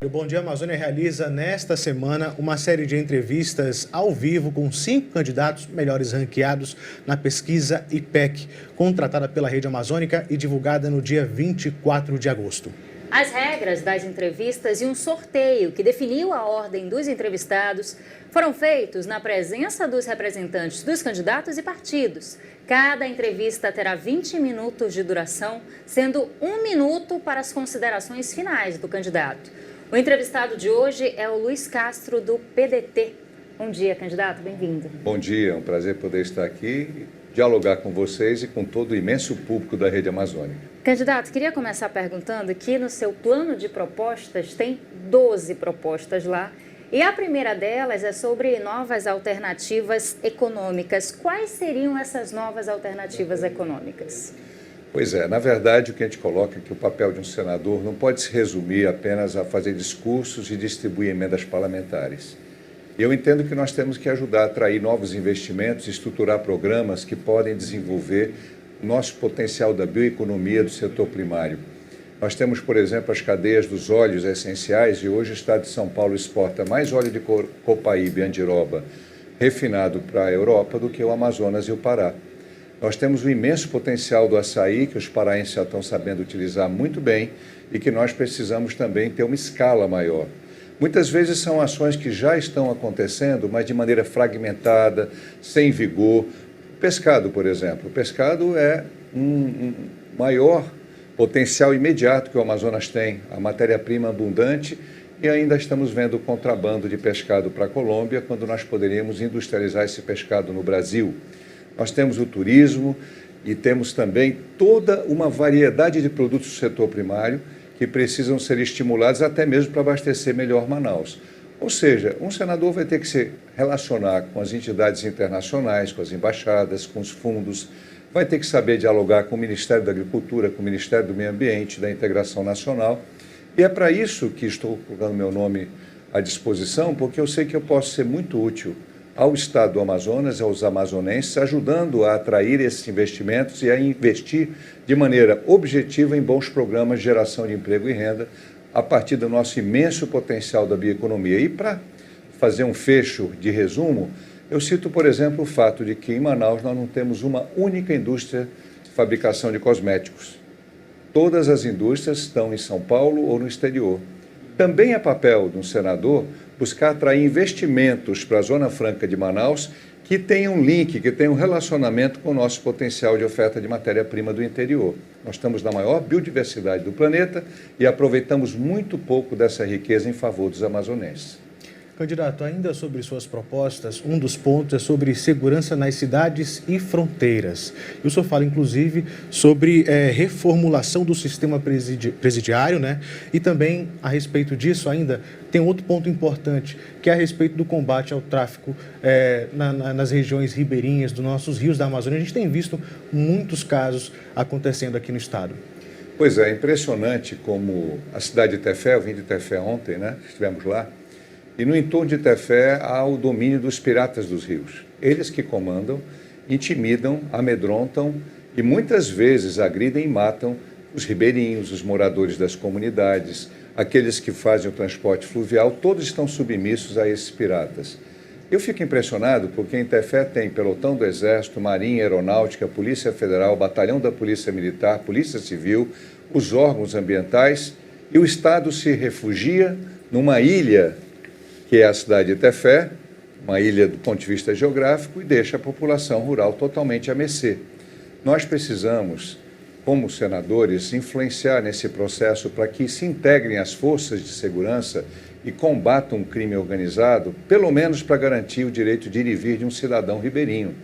O Bom Dia Amazônia realiza nesta semana uma série de entrevistas ao vivo com 5 candidatos melhores ranqueados na pesquisa IPEC, contratada pela Rede Amazônica e divulgada no dia 24 de agosto. As regras das entrevistas e um sorteio que definiu a ordem dos entrevistados foram feitos na presença dos representantes dos candidatos e partidos. Cada entrevista terá 20 minutos de duração, sendo 1 minuto para as considerações finais do candidato. O entrevistado de hoje é o Luiz Castro, do PDT. Bom dia, candidato, bem-vindo. Bom dia, é um prazer poder estar aqui, dialogar com vocês e com todo o imenso público da Rede Amazônica. Candidato, queria começar perguntando que no seu plano de propostas tem 12 propostas lá. E a primeira delas é sobre novas alternativas econômicas. Quais seriam essas novas alternativas econômicas? Pois é, na verdade o que a gente coloca é que o papel de um senador não pode se resumir apenas a fazer discursos e distribuir emendas parlamentares. Eu entendo que nós temos que ajudar a atrair novos investimentos e estruturar programas que podem desenvolver o nosso potencial da bioeconomia do setor primário. Nós temos, por exemplo, as cadeias dos óleos essenciais e hoje o Estado de São Paulo exporta mais óleo de copaíba e andiroba refinado para a Europa do que o Amazonas e o Pará. Nós temos o imenso potencial do açaí, que os paraenses já estão sabendo utilizar muito bem e que nós precisamos também ter uma escala maior. Muitas vezes são ações que já estão acontecendo, mas de maneira fragmentada, sem vigor. O pescado, por exemplo. O pescado é um maior potencial imediato que o Amazonas tem, a matéria-prima abundante, e ainda estamos vendo o contrabando de pescado para a Colômbia, quando nós poderíamos industrializar esse pescado no Brasil. Nós temos o turismo e temos também toda uma variedade de produtos do setor primário que precisam ser estimulados até mesmo para abastecer melhor Manaus. Ou seja, um senador vai ter que se relacionar com as entidades internacionais, com as embaixadas, com os fundos, vai ter que saber dialogar com o Ministério da Agricultura, com o Ministério do Meio Ambiente, da Integração Nacional. E é para isso que estou colocando meu nome à disposição, porque eu sei que eu posso ser muito útil ao Estado do Amazonas, aos amazonenses, ajudando a atrair esses investimentos e a investir de maneira objetiva em bons programas de geração de emprego e renda, a partir do nosso imenso potencial da bioeconomia. E para fazer um fecho de resumo, eu cito, por exemplo, o fato de que em Manaus nós não temos uma única indústria de fabricação de cosméticos. Todas as indústrias estão em São Paulo ou no exterior. Também é papel de um senador buscar atrair investimentos para a Zona Franca de Manaus que tenham um link, que tenham um relacionamento com o nosso potencial de oferta de matéria-prima do interior. Nós estamos na maior biodiversidade do planeta e aproveitamos muito pouco dessa riqueza em favor dos amazonenses. Candidato, ainda sobre suas propostas, um dos pontos é sobre segurança nas cidades e fronteiras. E o senhor fala, inclusive, sobre reformulação do sistema presidiário, né? E também, a respeito disso ainda, tem outro ponto importante, que é a respeito do combate ao tráfico nas regiões ribeirinhas dos nossos rios da Amazônia. A gente tem visto muitos casos acontecendo aqui no estado. Pois é, impressionante como a cidade de Tefé, eu vim de Tefé ontem, né? Estivemos lá. E no entorno de Tefé há o domínio dos piratas dos rios. Eles que comandam, intimidam, amedrontam e muitas vezes agridem e matam os ribeirinhos, os moradores das comunidades, aqueles que fazem o transporte fluvial, todos estão submissos a esses piratas. Eu fico impressionado porque em Tefé tem pelotão do Exército, Marinha, Aeronáutica, Polícia Federal, Batalhão da Polícia Militar, Polícia Civil, os órgãos ambientais, e o Estado se refugia numa ilha que é a cidade de Tefé, uma ilha do ponto de vista geográfico, e deixa a população rural totalmente à mercê. Nós precisamos, como senadores, influenciar nesse processo para que se integrem as forças de segurança e combatam o crime organizado, pelo menos para garantir o direito de ir e vir de um cidadão ribeirinho.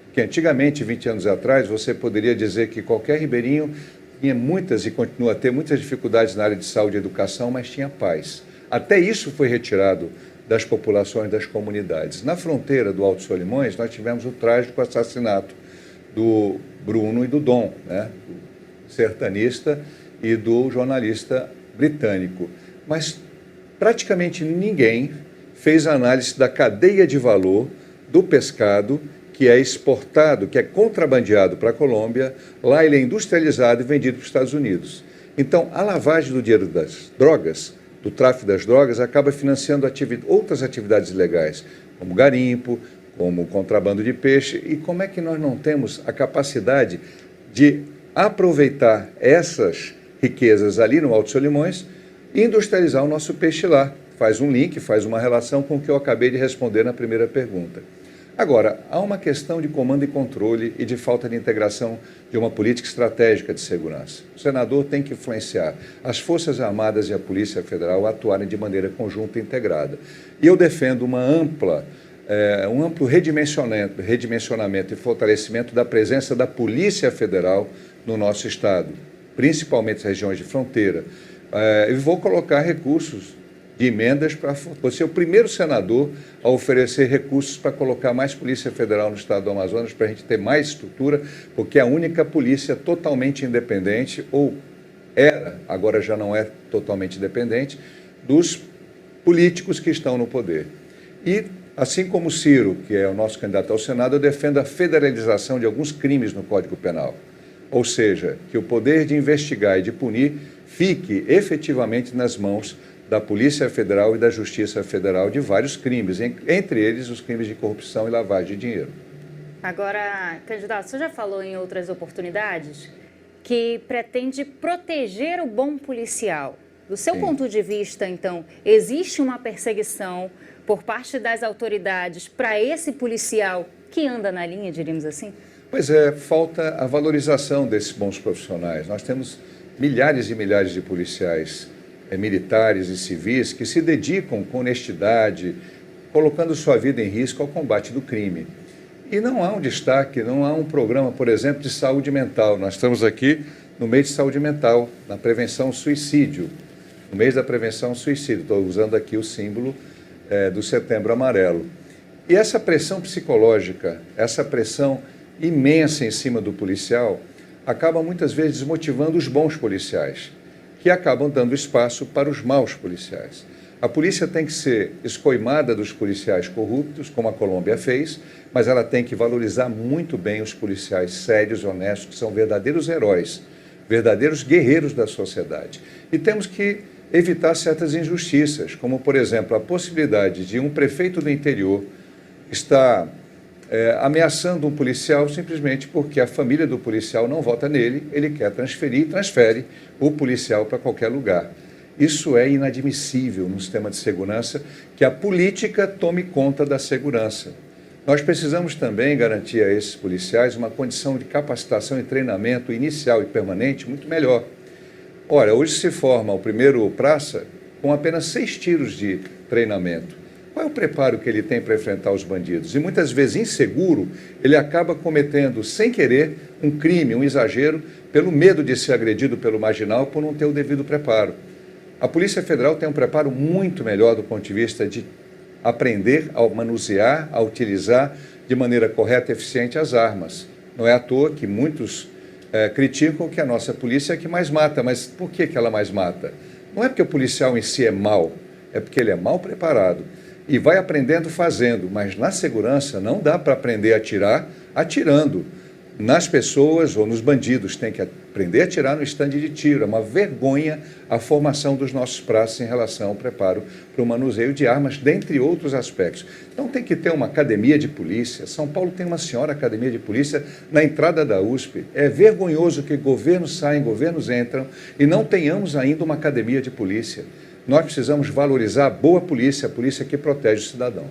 Porque antigamente, 20 anos atrás, você poderia dizer que qualquer ribeirinho tinha muitas e continua a ter muitas dificuldades na área de saúde e educação, mas tinha paz. Até isso foi retirado das populações das comunidades. Na fronteira do Alto Solimões, nós tivemos o trágico assassinato do Bruno e do Dom, né? Do sertanista e do jornalista britânico. Mas praticamente ninguém fez análise da cadeia de valor do pescado que é exportado, que é contrabandeado para a Colômbia, lá ele é industrializado e vendido para os Estados Unidos. Então, a lavagem do dinheiro das drogas, do tráfico das drogas acaba financiando outras atividades ilegais, como garimpo, como contrabando de peixe. E como é que nós não temos a capacidade de aproveitar essas riquezas ali no Alto Solimões e industrializar o nosso peixe lá? Faz um link, faz uma relação com o que eu acabei de responder na primeira pergunta. Agora, há uma questão de comando e controle e de falta de integração de uma política estratégica de segurança. O senador tem que influenciar as Forças Armadas e a Polícia Federal a atuarem de maneira conjunta e integrada. E eu defendo um amplo redimensionamento e fortalecimento da presença da Polícia Federal no nosso Estado, principalmente nas regiões de fronteira. E vou colocar recursos de emendas para ser o primeiro senador a oferecer recursos para colocar mais Polícia Federal no estado do Amazonas, para a gente ter mais estrutura, porque é a única polícia totalmente independente, ou era, agora já não é totalmente independente, dos políticos que estão no poder. E, assim como o Ciro, que é o nosso candidato ao Senado, eu defendo a federalização de alguns crimes no Código Penal. Ou seja, que o poder de investigar e de punir fique efetivamente nas mãos da Polícia Federal e da Justiça Federal de vários crimes, entre eles os crimes de corrupção e lavagem de dinheiro. Agora, candidato, você já falou em outras oportunidades que pretende proteger o bom policial. Do seu ponto de vista, então, existe uma perseguição por parte das autoridades para esse policial que anda na linha, diríamos assim? Pois é, falta a valorização desses bons profissionais. Nós temos milhares e milhares de policiais militares e civis que se dedicam com honestidade, colocando sua vida em risco ao combate do crime. E não há um destaque, não há um programa, por exemplo, de saúde mental. Nós estamos aqui no mês de saúde mental, na prevenção ao suicídio. No mês da prevenção ao suicídio, estou usando aqui o símbolo do Setembro Amarelo. E essa pressão psicológica, essa pressão imensa em cima do policial, acaba muitas vezes desmotivando os bons policiais, que acabam dando espaço para os maus policiais. A polícia tem que ser escoimada dos policiais corruptos, como a Colômbia fez, mas ela tem que valorizar muito bem os policiais sérios e honestos, que são verdadeiros heróis, verdadeiros guerreiros da sociedade. E temos que evitar certas injustiças, como, por exemplo, a possibilidade de um prefeito do interior estar ameaçando um policial simplesmente porque a família do policial não vota nele, ele quer transferir e transfere o policial para qualquer lugar. Isso é inadmissível no sistema de segurança, que a política tome conta da segurança. Nós precisamos também garantir a esses policiais uma condição de capacitação e treinamento inicial e permanente muito melhor. Ora, hoje se forma o primeiro praça com apenas 6 tiros de treinamento. Qual é o preparo que ele tem para enfrentar os bandidos? E muitas vezes, inseguro, ele acaba cometendo, sem querer, um crime, um exagero, pelo medo de ser agredido pelo marginal por não ter o devido preparo. A Polícia Federal tem um preparo muito melhor do ponto de vista de aprender a manusear, a utilizar de maneira correta e eficiente as armas. Não é à toa que muitos criticam que a nossa polícia é a que mais mata. Mas por que ela mais mata? Não é porque o policial em si é mau, é porque ele é mal preparado. E vai aprendendo fazendo, mas na segurança não dá para aprender a atirar atirando nas pessoas ou nos bandidos. Tem que aprender a atirar no estande de tiro. É uma vergonha a formação dos nossos praças em relação ao preparo para o manuseio de armas, dentre outros aspectos. Então tem que ter uma academia de polícia. São Paulo tem uma senhora academia de polícia na entrada da USP. É vergonhoso que governos saem, governos entram e não tenhamos ainda uma academia de polícia. Nós precisamos valorizar a boa polícia, a polícia que protege o cidadão.